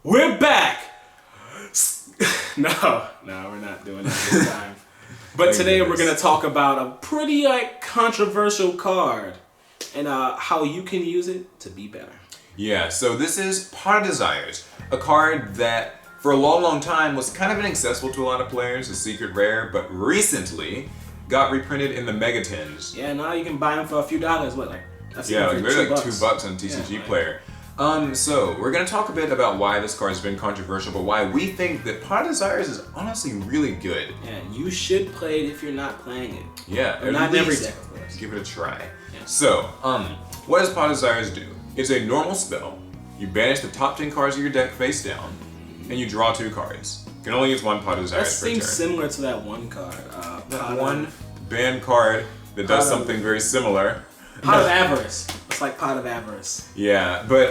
We're back! No, we're not doing that this time. But today we're going to talk about a pretty controversial card and how you can use it to be better. Yeah, so this is Pot of Desires, a card that for a long time was kind of inaccessible to a lot of players, a secret rare, but recently got reprinted in the Mega Tins. Yeah, now you can buy them for a few dollars. What, like, that's yeah, like, they're like $2 on TCG Player. So we're going to talk a bit about why this card has been controversial, but why we think that Pot of Desires is honestly really good. Yeah, you should play it if you're not playing it. Yeah, or not in every deck, of course. Give it a try. Yeah. So, what does Pot of Desires do? It's a normal spell. You banish the top 10 cards of your deck face down, and you draw 2 cards. You can only use 1 Pot of Desires per turn. That seems similar to that one card. That one banned card that does something very similar. Pot of Avarice. It's like Pot of Avarice. Yeah, but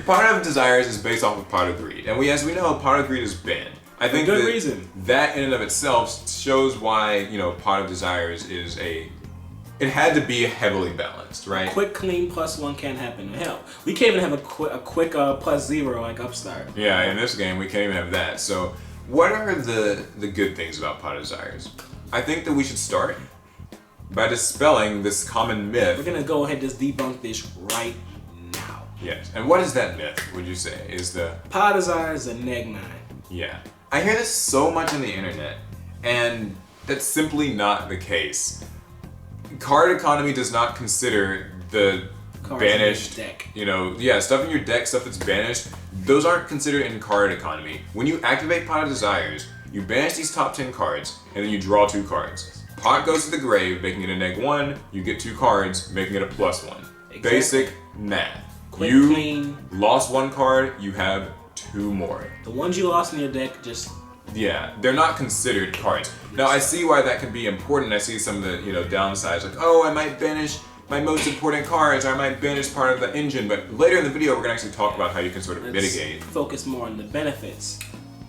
Pot of Desires is based off of Pot of Greed, and as we know, Pot of Greed is banned. I think good reason. That in and of itself shows why Pot of Desires is it had to be heavily balanced, right? A quick clean +1 can't happen. Hell, we can't even have a quick +0 like Upstart. Yeah, in this game we can't even have that. So, what are the good things about Pot of Desires? I think that we should start by dispelling this common myth. We're gonna go ahead and just debunk this right now. Yes. And what is that myth, would you say? Is the Pot of Desires a neg 9? Yeah. I hear this so much on the internet, and that's simply not the case. Card economy does not consider the cards banished in your deck. Stuff in your deck, stuff that's banished, those aren't considered in card economy. When you activate Pot of Desires, you banish these top 10 cards, and then you draw 2 cards. Pot goes to the grave, making it a neg 1, you get 2 cards, making it a +1. Exactly. Basic math. Quick, you clean. Lost 1 card, you have 2 more. The ones you lost in your deck just... Yeah, they're not considered cards. Now I see why that can be important. I see some of the downsides, like, oh, I might banish my most important cards, or I might banish part of the engine, but later in the video we're going to actually talk about how you can sort of mitigate. Focus more on the benefits.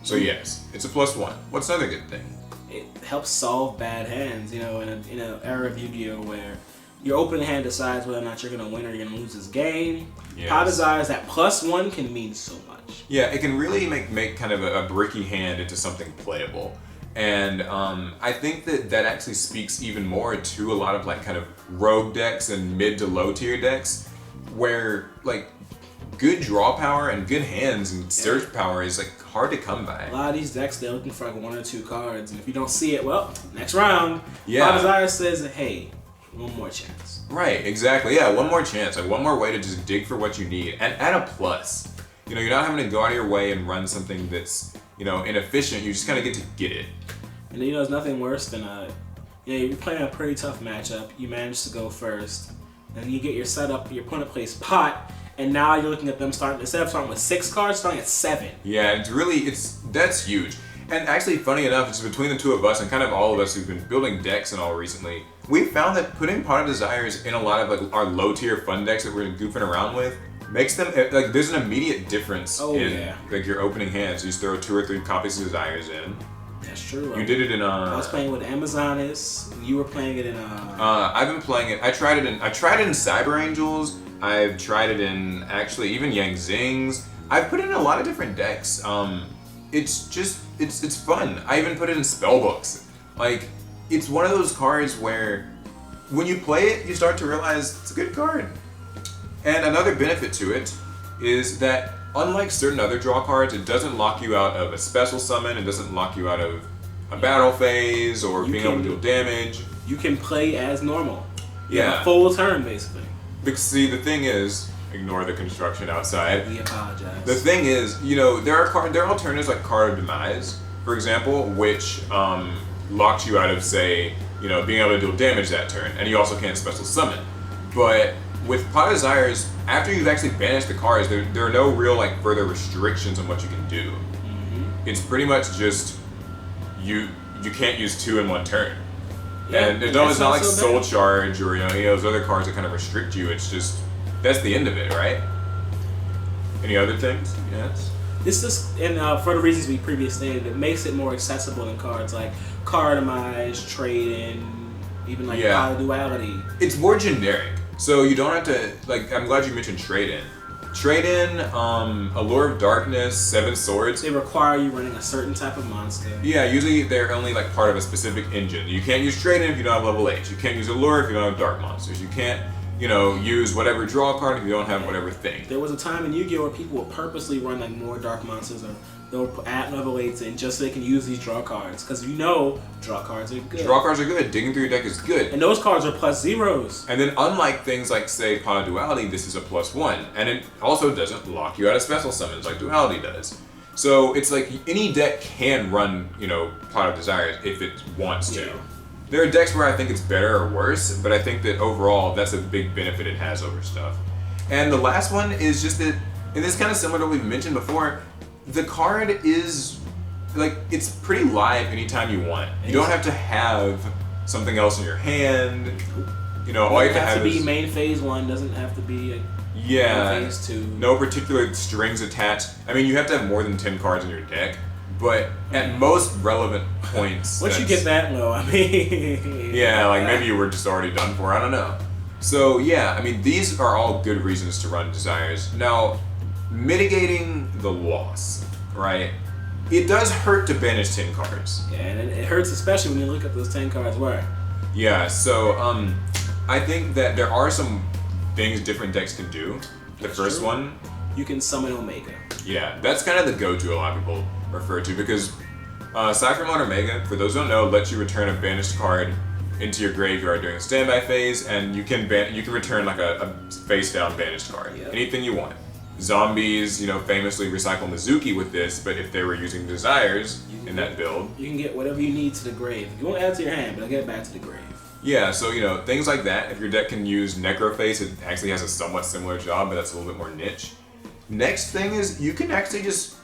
So yes, it's a +1. What's another good thing? It helps solve bad hands, in an era of Yu-Gi-Oh! Where your opening hand decides whether or not you're going to win or you're going to lose this game. Yes. Pot of Desires, that +1 can mean so much. Yeah, it can really make kind of a bricky hand into something playable. And I think that actually speaks even more to a lot of kind of rogue decks and mid to low tier decks, where good draw power and good hands and search power is hard to come by. A lot of these decks, they're looking for 1 or 2 cards, and if you don't see it, well, next round. Yeah. Pot of Desires says, hey, 1 more chance. Right, exactly. Yeah, 1 more chance, 1 more way to just dig for what you need and add a plus. You're not having to go out of your way and run something that's inefficient. You just kind of get to get it. And there's nothing worse than you're playing a pretty tough matchup. You manage to go first, and you get your setup. Your opponent plays Pot, and now you're looking at them instead of starting with 6 cards, starting at 7. Yeah, that's huge. And actually, funny enough, it's between the two of us and kind of all of us who've been building decks and all recently, we found that putting Pot of Desires in a lot of our low tier fun decks that we're goofing around with makes them there's an immediate difference in your opening hands. You just throw 2 or 3 copies of Desires in. That's true. You did it in I was playing with Amazonis. You were playing it in I've been playing it. I tried it in Cyber Angels. I've tried it in actually even Yang Zings. I've put it in a lot of different decks. It's fun. I even put it in spellbooks. It's one of those cards where when you play it, you start to realize it's a good card. And another benefit to it is that unlike certain other draw cards, it doesn't lock you out of a special summon, it doesn't lock you out of a battle phase or being able to deal damage. You can play as normal. You Yeah. have a full turn, basically. Because see, the thing is, ignore the construction outside. We apologize. The thing is, there are alternatives like Card of Demise, for example, which locks you out of, say, being able to deal damage that turn, and you also can't special summon. But with Pot of Desires, after you've actually banished the cards, there are no real further restrictions on what you can do. Mm-hmm. It's pretty much just you can't use 2 in 1 turn. Yeah, and it's not like Soul Charge or those other cards that kind of restrict you. It's just that's the end of it, right? Any other things? Yes. This is, and for the reasons we previously stated, it makes it more accessible than cards like Card Demise, Trade-In, even Pot of Duality. It's more generic. So you don't have to, I'm glad you mentioned Trade-In. Trade in Allure of Darkness, 7 Swords. They require you running a certain type of monster. Yeah, usually they're only like part of a specific engine. You can't use Trade in if you don't have level 8. You can't use Allure if you don't have Dark Monsters. You can't, use whatever draw card if you don't have whatever thing. There was a time in Yu-Gi-Oh! Where people would purposely run like more Dark Monsters, or they'll add level 8s in just so they can use these draw cards. Because draw cards are good. Draw cards are good. Digging through your deck is good. And those cards are +0s. And then unlike things like, say, Pot of Duality, this is a +1. And it also doesn't lock you out of special summons like Duality does. So it's like any deck can run, Pot of Desires if it wants to. Yeah. There are decks where I think it's better or worse, but I think that overall that's a big benefit it has over stuff. And the last one is just that, and this is kind of similar to what we've mentioned before, the card is, it's pretty live anytime you want. You don't have to have something else in your hand. All you have to have be main phase 1, doesn't have to be phase 2. No particular strings attached. I mean, you have to have more than 10 cards in your deck, but at most relevant points. Once you get that low, I mean... Yeah, maybe you were just already done for, I don't know. So yeah, I mean, these are all good reasons to run Desires. Now, mitigating the loss, right? It does hurt to banish 10 cards. Yeah, and it hurts especially when you look at those 10 cards where. Yeah, so I think that there are some things different decks can do. The first one, you can summon Omega. Yeah, that's kind of the go-to a lot of people refer to, because Cypher Mode Omega, for those who don't know, lets you return a banished card into your graveyard during the standby phase, and you can return like a face-down banished card. Yep. Anything you want. Zombies, famously recycle Mizuki with this, but if they were using Desires in that build, you can get whatever you need to the grave. You won't add it to your hand, but I'll get it back to the grave. Yeah, so things like that. If your deck can use Necroface, it actually has a somewhat similar job, but that's a little bit more niche. Next thing is you can actually just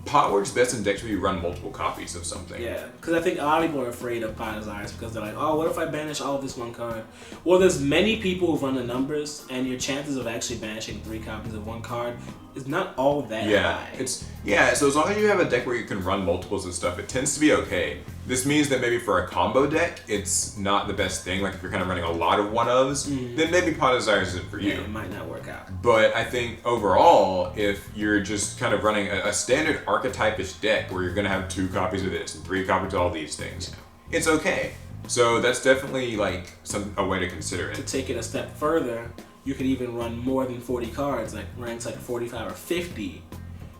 Pot works best in decks where you run multiple copies of something. Yeah, because I think a lot of people are afraid of Pot Desires because they're like, oh, what if I banish all of this one card? Well, there's many people who run the numbers, and your chances of actually banishing 3 copies of one card is not all that high. So as long as you have a deck where you can run multiples of stuff, it tends to be okay. This means that maybe for a combo deck, it's not the best thing. Like if you're kind of running a lot of one-ofs, then maybe Pot Desires isn't for you. Yeah, it might not work out. But I think overall, if you're just kind of running a standard archetype-ish deck where you're going to have 2 copies of this and 3 copies of all these things, it's okay. So that's definitely like a way to consider it. To take it a step further, you could even run more than 40 cards, like ranks like 45 or 50,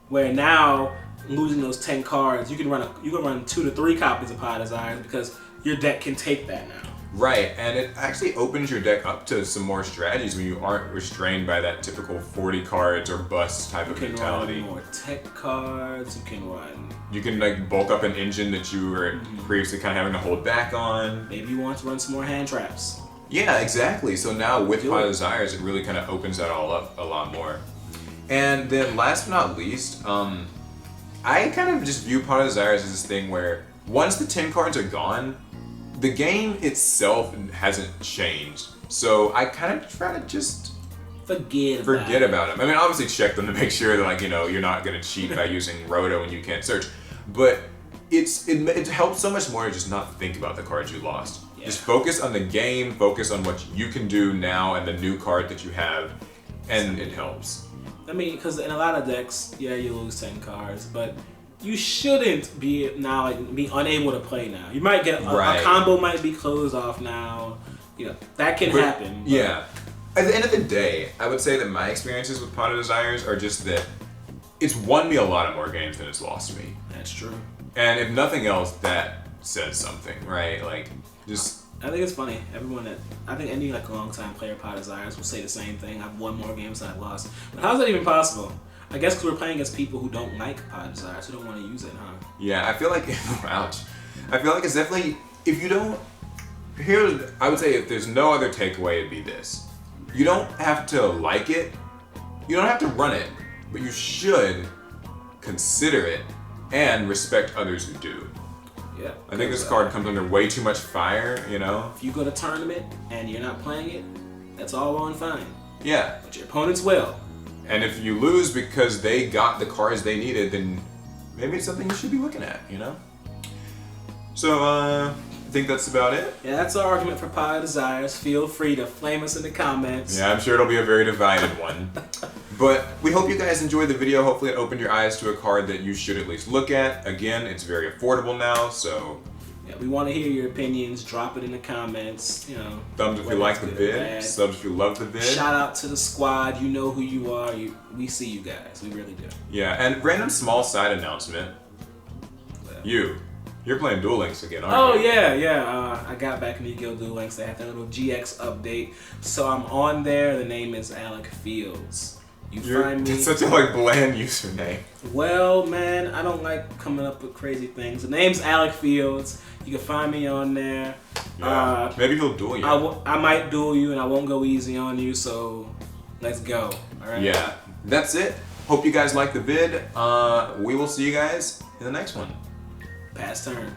where now losing those 10 cards, you can run 2 to 3 copies of Pot Desires because your deck can take that now. Right, and it actually opens your deck up to some more strategies when you aren't restrained by that typical 40 cards or bust type of mentality. You can run more tech cards, you can like bulk up an engine that you were previously kind of having to hold back on. Maybe you want to run some more hand traps. Yeah, exactly. So now with Pot Desires, it really kind of opens that all up a lot more. And then last but not least, I kind of just view Pot Desires as this thing where once the 10 cards are gone, the game itself hasn't changed. So I kind of try to just forget about them. I mean, obviously check them to make sure that you're not going to cheat by using Roto when you can't search. But it helps so much more to just not think about the cards you lost. Yeah. Just focus on the game, focus on what you can do now and the new card that you have, and it helps. I mean, because in a lot of decks, you lose 10 cards, but you shouldn't be unable to play now. You might get a combo might be closed off now. That can happen. But. Yeah. At the end of the day, I would say that my experiences with Pot of Desires are just that it's won me a lot of more games than it's lost me. That's true. And if nothing else, that says something, right? I think it's funny. I think any long-time player of Pot Desires will say the same thing. I've won more games than I've lost. But how's that even possible? I guess because we're playing against people who don't like Pot Desires, who don't want to use it, huh? Yeah, I feel like, ouch. I feel like it's definitely, I would say if there's no other takeaway, it'd be this. You don't have to like it, you don't have to run it, but you should consider it and respect others who do. Yeah. I think this card comes under way too much fire, If you go to tournament and you're not playing it, that's all well and fine. Yeah. But your opponents will. And if you lose because they got the cards they needed, then maybe it's something you should be looking at, So, I think that's about it. Yeah, that's our argument for Pot Desires. Feel free to flame us in the comments. Yeah, I'm sure it'll be a very divided one. But we hope you guys enjoyed the video. Hopefully it opened your eyes to a card that you should at least look at. Again, it's very affordable now, so... Yeah, we want to hear your opinions. Drop it in the comments. You know, thumbs if you like the vid. Subs if you love the vid. Shout out to the squad. You know who you are. We see you guys. We really do. Yeah, and random small side announcement. Well, you're playing Duel Links again, aren't you? Oh yeah. I got back in Yu-Gi-Oh! Duel Links. They had that little GX update, so I'm on there. The name is alecfields. Find me. It's such a bland username. Well, man, I don't like coming up with crazy things. The name's alecfields. You can find me on there. Yeah. Maybe he'll duel you. I might duel you, and I won't go easy on you. So let's go. All right. Yeah, that's it. Hope you guys like the vid. We will see you guys in the next one. Pass turn.